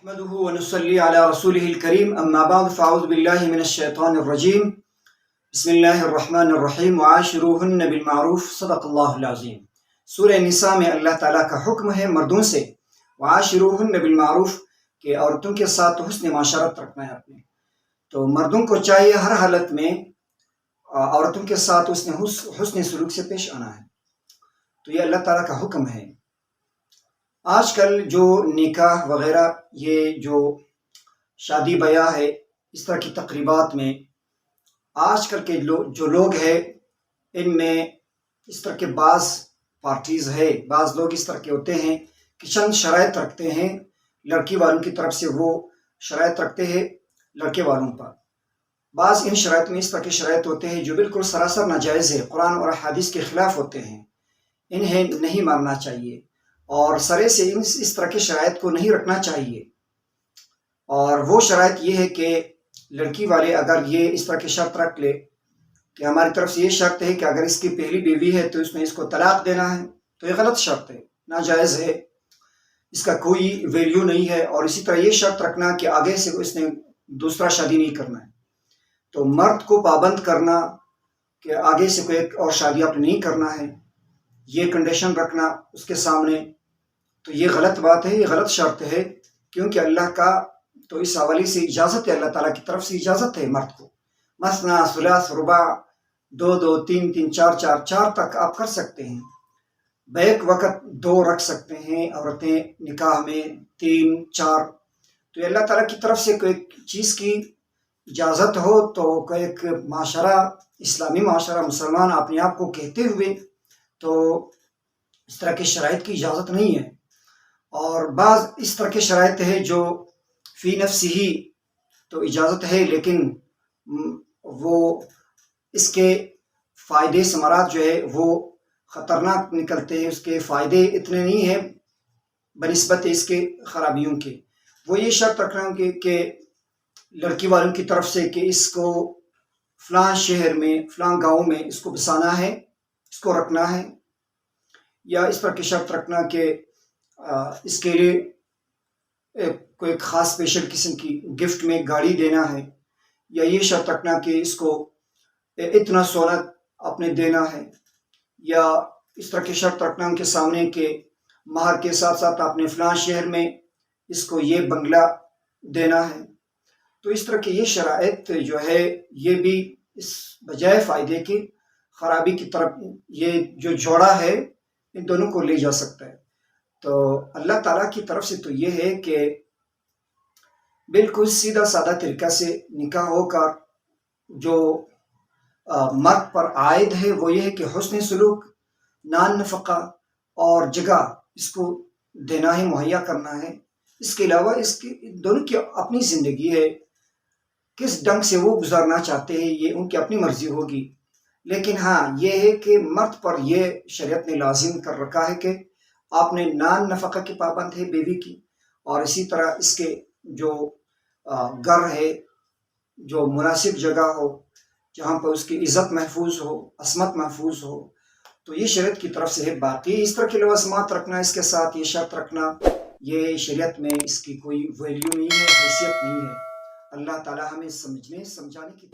نحمده ونصلي على رسوله الكريم اما بعد فاعوذ بالله من الشیطان الرجیم بسم اللہ الرحمن الرحیم وعاشروہن بالمعروف صدق اللہ العظیم۔ سورہ نساء میں اللہ تعالیٰ کا حکم ہے مردوں سے وعاشروہن بالمعروف کہ عورتوں کے ساتھ حسن معاشرت رکھنا ہے اپنے، تو مردوں کو چاہیے ہر حالت میں عورتوں کے ساتھ حسن سلوک سے پیش آنا ہے، تو یہ اللہ تعالیٰ کا حکم ہے۔ آج کل جو نکاح وغیرہ یہ جو شادی بیاہ ہے اس طرح کی تقریبات میں آج کل کے جو لوگ ہیں ان میں اس طرح کے بعض پارٹیز ہے، بعض لوگ اس طرح کے ہوتے ہیں کہ چند شرائط رکھتے ہیں لڑکی والوں کی طرف سے، وہ شرائط رکھتے ہیں لڑکے والوں پر۔ بعض ان شرائط میں اس طرح کے شرائط ہوتے ہیں جو بالکل سراسر ناجائز ہے، قرآن اور حدیث کے خلاف ہوتے ہیں، انہیں نہیں ماننا چاہیے اور سرے سے اس طرح کے شرائط کو نہیں رکھنا چاہیے۔ اور وہ شرائط یہ ہے کہ لڑکی والے اگر یہ اس طرح کے شرط رکھ لے کہ ہماری طرف سے یہ شرط ہے کہ اگر اس کی پہلی بیوی ہے تو اس میں اس کو طلاق دینا ہے، تو یہ غلط شرط ہے، ناجائز ہے، اس کا کوئی ویلیو نہیں ہے۔ اور اسی طرح یہ شرط رکھنا کہ آگے سے اس نے دوسرا شادی نہیں کرنا ہے، تو مرد کو پابند کرنا کہ آگے سے کوئی اور شادی آپ نے نہیں کرنا ہے، یہ کنڈیشن رکھنا اس کے سامنے، تو یہ غلط بات ہے، یہ غلط شرط ہے، کیونکہ اللہ کا تو اس حوالے سے اجازت ہے، اللہ تعالیٰ کی طرف سے اجازت ہے مرد کو، مثنا ثلاث رباع، دو دو تین تین چار چار چار تک آپ کر سکتے ہیں، بیک وقت دو رکھ سکتے ہیں عورتیں نکاح میں، تین چار، تو اللہ تعالیٰ کی طرف سے کوئی چیز کی اجازت ہو تو کوئی ایک معاشرہ، اسلامی معاشرہ، مسلمان اپنے آپ کو کہتے ہوئے تو اس طرح کے شرائط کی اجازت نہیں ہے۔ اور بعض اس طرح کے شرائط ہے جو فی نفس ہی تو اجازت ہے، لیکن وہ اس کے فائدے ثمرات جو ہے وہ خطرناک نکلتے ہیں، اس کے فائدے اتنے نہیں ہیں بنسبت اس کے خرابیوں کے۔ وہ یہ شرط رکھنا کہ لڑکی والوں کی طرف سے کہ اس کو فلاں شہر میں، فلاں گاؤں میں اس کو بسانا ہے، اس کو رکھنا ہے، یا اس طرح کی شرط رکھنا کہ اس کے لیے کوئی خاص اسپیشل قسم کی گفٹ میں گاڑی دینا ہے، یا یہ شرط رکھنا کہ اس کو اتنا سونا اپنے دینا ہے، یا اس طرح کی شرط رکھنا ان کے سامنے کہ مہر کے ساتھ ساتھ آپ نے فلاں شہر میں اس کو یہ بنگلہ دینا ہے۔ تو اس طرح کی یہ شرائط جو ہے یہ بھی اس بجائے فائدے کی خرابی کی طرف یہ جو جوڑا ہے ان دونوں کو لے جا سکتا ہے۔ تو اللہ تعالیٰ کی طرف سے تو یہ ہے کہ بالکل سیدھا سادہ طریقہ سے نکاح ہو کر جو مرد پر عائد ہے وہ یہ ہے کہ حسن سلوک، نان نفقہ اور جگہ اس کو دینا ہے، مہیا کرنا ہے۔ اس کے علاوہ اس کی دونوں کی اپنی زندگی ہے، کس ڈھنگ سے وہ گزارنا چاہتے ہیں یہ ان کی اپنی مرضی ہوگی، لیکن ہاں یہ ہے کہ مرد پر یہ شریعت نے لازم کر رکھا ہے کہ آپ نے نان نفقہ کی پابند ہے بیوی کی، اور اسی طرح اس کے جو گھر ہے، جو مناسب جگہ ہو جہاں پر اس کی عزت محفوظ ہو، عصمت محفوظ ہو، تو یہ شریعت کی طرف سے ہے۔ باقی اس طرح کے لوازمات رکھنا، اس کے ساتھ یہ شرط رکھنا، یہ شریعت میں اس کی کوئی ویلیو نہیں ہے، حیثیت نہیں ہے۔ اللہ تعالیٰ ہمیں سمجھانے کی